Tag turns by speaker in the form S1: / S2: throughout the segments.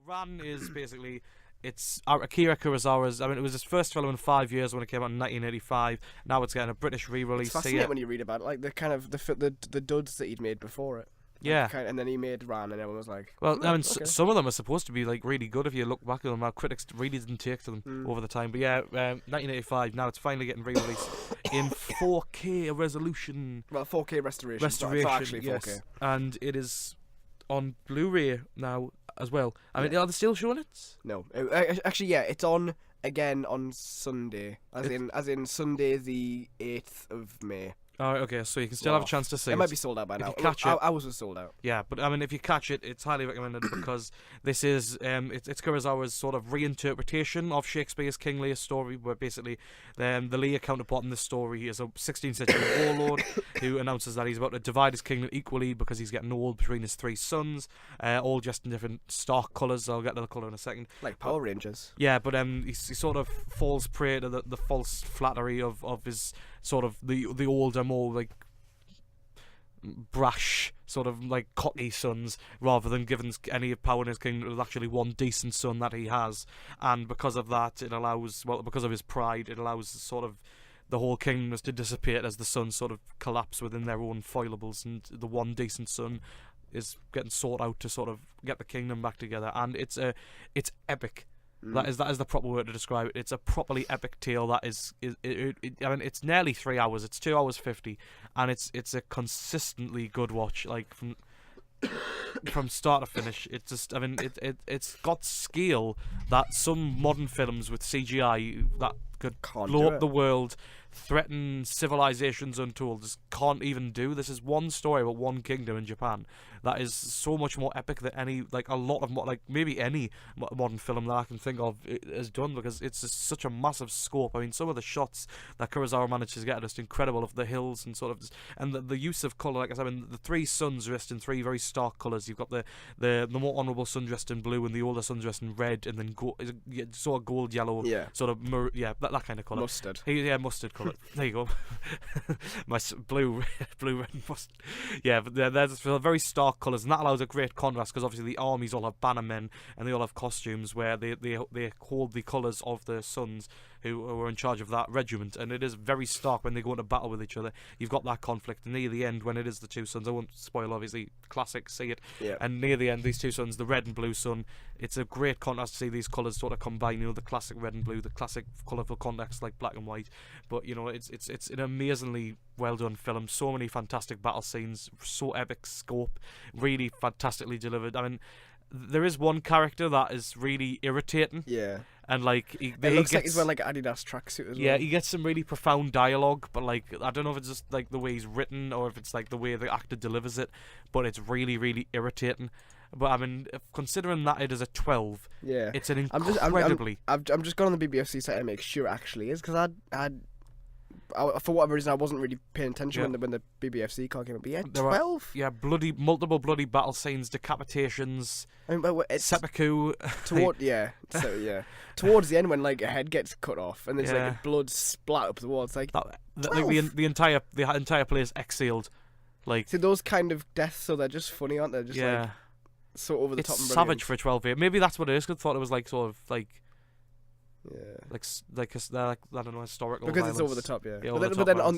S1: Ran is basically, it's Akira Kurosawa's. I mean, it was his first film in 5 years when it came out in 1985. Now it's getting a British re-release.
S2: It's fascinating when you read about it, like the kind of the duds that he'd made before it.
S1: Yeah.
S2: And then he made Ran, and everyone was like,
S1: well, I mean,
S2: okay.
S1: some of them are supposed to be like really good if you look back at them. Our critics really didn't take to them over the time. But yeah, 1985. Now it's finally getting re-released in 4K resolution.
S2: Well, 4K restoration.
S1: Restoration,
S2: so actually 4K.
S1: yes. And it is on Blu-ray now as well. I mean, are they still showing it?
S2: No, actually, yeah, it's on again on Sunday, as in Sunday the 8th of May.
S1: Oh, okay, so you can still have a chance to see it.
S2: It might be sold out by now.
S1: If you catch it,
S2: ours was sold out.
S1: Yeah, but I mean, if you catch it, it's highly recommended because this is it's Kurosawa's sort of reinterpretation of Shakespeare's King Lear story, where basically the Lear counterpart in this story is a 16th century warlord who announces that he's about to divide his kingdom equally because he's getting old between his three sons, all dressed in different stark colours. I'll get to the colour in a second.
S2: Like Power Rangers.
S1: Yeah, but he sort of falls prey to the false flattery of his sort of the older, more like brash, sort of like cocky sons, rather than giving any power in his kingdom. There's actually one decent son that he has, and because of that, it allows, well, because of his pride, it allows sort of the whole kingdom to dissipate as the sons sort of collapse within their own foibles, and the one decent son is getting sought out to sort of get the kingdom back together, and it's epic. That is the proper word to describe it. It's a properly epic tale that is I mean, it's nearly 3 hours. It's 2 hours 50, and it's a consistently good watch. Like from start to finish, it's just, I mean, it's got skill that some modern films with CGI that could blow up the world, threaten civilizations untold, just can't even do. This is one story about one kingdom in Japan that is so much more epic than any, like a lot of, like maybe any modern film that I can think of has done, because it's just such a massive scope. I mean, some of the shots that Kurosawa manages to get are just incredible, of the hills and sort of, and the use of colour. Like I said, I mean, the three sons dressed in three very stark colours. You've got the more honourable son dressed in blue, and the older son dressed in red, and then sort of gold yellow, sort of that kind of colour.
S2: Mustard.
S1: Mustard colour. There you go. My blue, red mustard. Yeah, but there's very stark colours, and that allows a great contrast, because obviously the armies all have bannermen and they all have costumes where they hold the colours of the sons who are in charge of that regiment, and it is very stark when they go into battle with each other. You've got that conflict, and near the end, when it is the two sons, I won't spoil, obviously, classic, see it, and near the end, these two sons, the red and blue son, it's a great contrast to see these colours sort of combine, you know, the classic red and blue, the classic colourful context like black and white, but, you know, it's an amazingly well done film, so many fantastic battle scenes, so epic scope, really fantastically delivered. I mean, there is one character that is really irritating. Yeah. And like it
S2: looks like he's wearing like an Adidas tracksuit as well.
S1: Yeah, he gets some really profound dialogue, but like I don't know if it's just like the way he's written or if it's like the way the actor delivers it, but it's really, really irritating. But I mean, considering that it is a 12, it's an incredibly.
S2: I'm just going on the BBFC site to make sure it actually is, because I for whatever reason I wasn't really paying attention when the BBFC call came up. But yeah, 12.
S1: Multiple bloody battle scenes, decapitations. I mean, it's seppuku.
S2: Towards the end, when like a head gets cut off and there's like blood splat up the wall, it's like
S1: the entire place exhaled. Like,
S2: see, those kind of deaths, so they're just funny, aren't they? Just like so over the top.
S1: It's savage for a 12 year. Maybe that's what it is. I thought it was like sort of like. Yeah, like I don't know, historical
S2: because
S1: violence.
S2: It's over the top,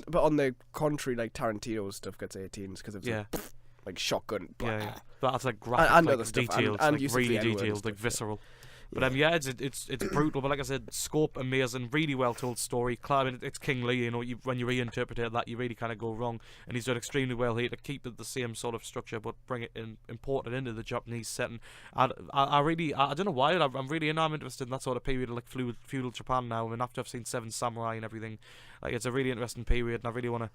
S2: but on the contrary, like Tarantino's stuff gets 18s because it's like shotgun,
S1: that's like graphic,
S2: and
S1: like
S2: other stuff,
S1: detailed,
S2: and
S1: like really detailed, like visceral. But it's brutal. But like I said, scope amazing, really well told story. I mean, it's King Lear. You know, when you reinterpret that, you really kind of go wrong. And he's done extremely well here to keep it the same sort of structure, but bring it in, import it into the Japanese setting. I don't know why. I'm interested in that sort of period of like feudal Japan now. I mean, after I've seen Seven Samurai and everything, like it's a really interesting period, and I really want to.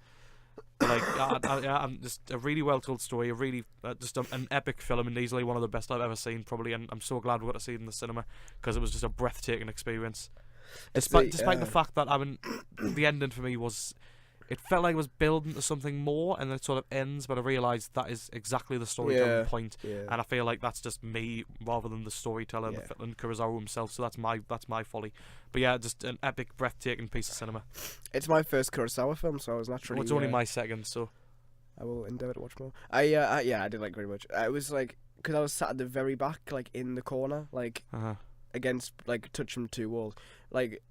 S1: Like I'm just a really well told story, a really just an epic film, and easily one of the best I've ever seen, probably. And I'm so glad we got to see it in the cinema, because it was just a breathtaking experience. Despite the fact that, I mean, the ending for me was, it felt like it was building to something more, and then it sort of ends. But I realised that is exactly the storytelling point, and I feel like that's just me rather than the storyteller and Kurosawa himself. So that's my folly. But yeah, just an epic, breathtaking piece of cinema.
S2: It's my first Kurosawa film, so I was naturally.
S1: Well, it's only my second, so
S2: I will endeavour to watch more. I did like very much. It was like because I was sat at the very back, like in the corner, like against, like touching 2 walls. Like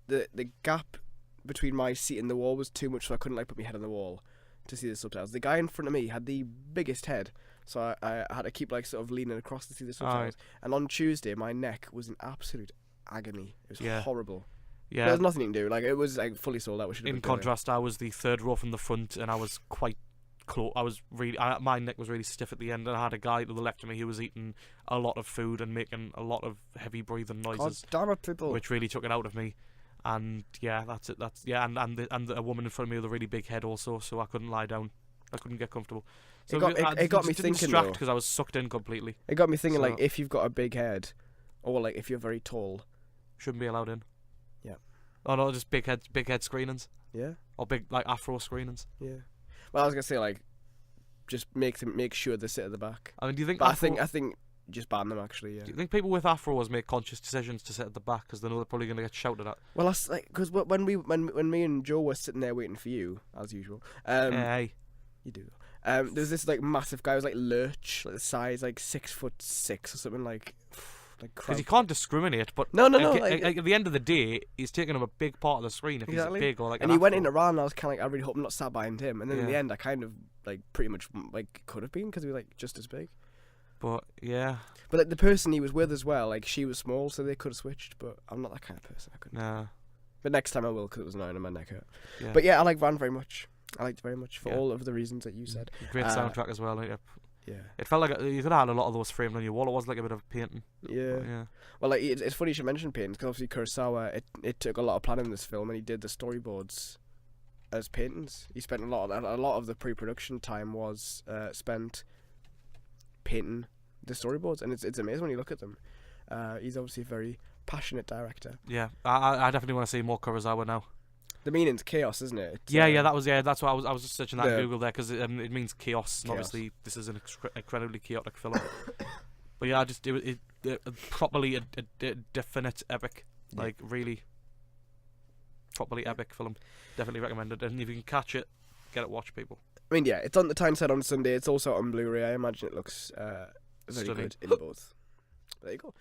S2: the gap between my seat and the wall was too much, so I couldn't like put my head on the wall to see the subtitles. The guy in front of me had the biggest head, so I had to keep like sort of leaning across to see the subtitles. And on Tuesday, my neck was in absolute agony. It was horrible.
S1: Yeah,
S2: there was nothing you can do. Like it was like fully sold out.
S1: In contrast, I was the 3rd row from the front, and I was quite close. I was really, my neck was really stiff at the end, and I had a guy to the left of me who was eating a lot of food and making a lot of heavy breathing noises.
S2: God damn it, people!
S1: Which really took it out of me. And yeah, that's it. That's and a woman in front of me with a really big head also, so I couldn't lie down. I couldn't get comfortable. So
S2: it got me thinking though,
S1: because I was sucked in completely.
S2: It got me thinking, like, if you've got a big head, or like if you're very tall,
S1: shouldn't be allowed in.
S2: Yeah.
S1: Oh no, just big head screenings.
S2: Yeah.
S1: Or big like afro screenings.
S2: Yeah. Well, I was gonna say, like, just make sure they sit at the back.
S1: I mean, do you think?
S2: But I think just ban them, actually. Yeah.
S1: Do you think people with afros make conscious decisions to sit at the back because they know they're probably going to get shouted at?
S2: Well, that's like because when me and Joe were sitting there waiting for you, as usual.
S1: Hey.
S2: You do. There's this like massive guy who was like lurch, like the size like 6'6" or something like.
S1: Because he can't discriminate, but
S2: no.
S1: Like, at the end of the day, he's taking up a big part of the screen if he's big or like.
S2: And he went in around, and I was kind of like, I really hope I'm not sat behind him. And then in the end, I kind of like pretty much like could have been because he was like just as big.
S1: But yeah.
S2: But like the person he was with as well, like she was small, so they could have switched. But I'm not that kind of person. I couldn't.
S1: Nah.
S2: But next time I will, because it was annoying and my neck hurt.
S1: Yeah.
S2: But yeah, I like Van very much. I liked it very much for all of the reasons that you said.
S1: Great soundtrack as well. Like,
S2: yeah.
S1: It felt like you could have had a lot of those framed on your wall. It was like a bit of painting.
S2: Yeah.
S1: But, yeah.
S2: Well, like it's funny you should mention paintings because obviously Kurosawa, it took a lot of planning in this film, and he did the storyboards as paintings. He spent a lot of the pre-production time was spent painting the storyboards, and it's amazing when you look at them. He's obviously a very passionate director.
S1: Yeah, I definitely want to see more Kurosawa now.
S2: The meaning's chaos, isn't it?
S1: That's why I was just searching that on Google there because it means chaos. And obviously, this is an incredibly chaotic film. But yeah, it properly a definite epic, like really properly epic film. Definitely recommended. And if you can catch it, get it watched, people. I
S2: mean, yeah, it's on the Tyneside on Sunday. It's also on Blu-ray. I imagine it looks very good in both. There you go.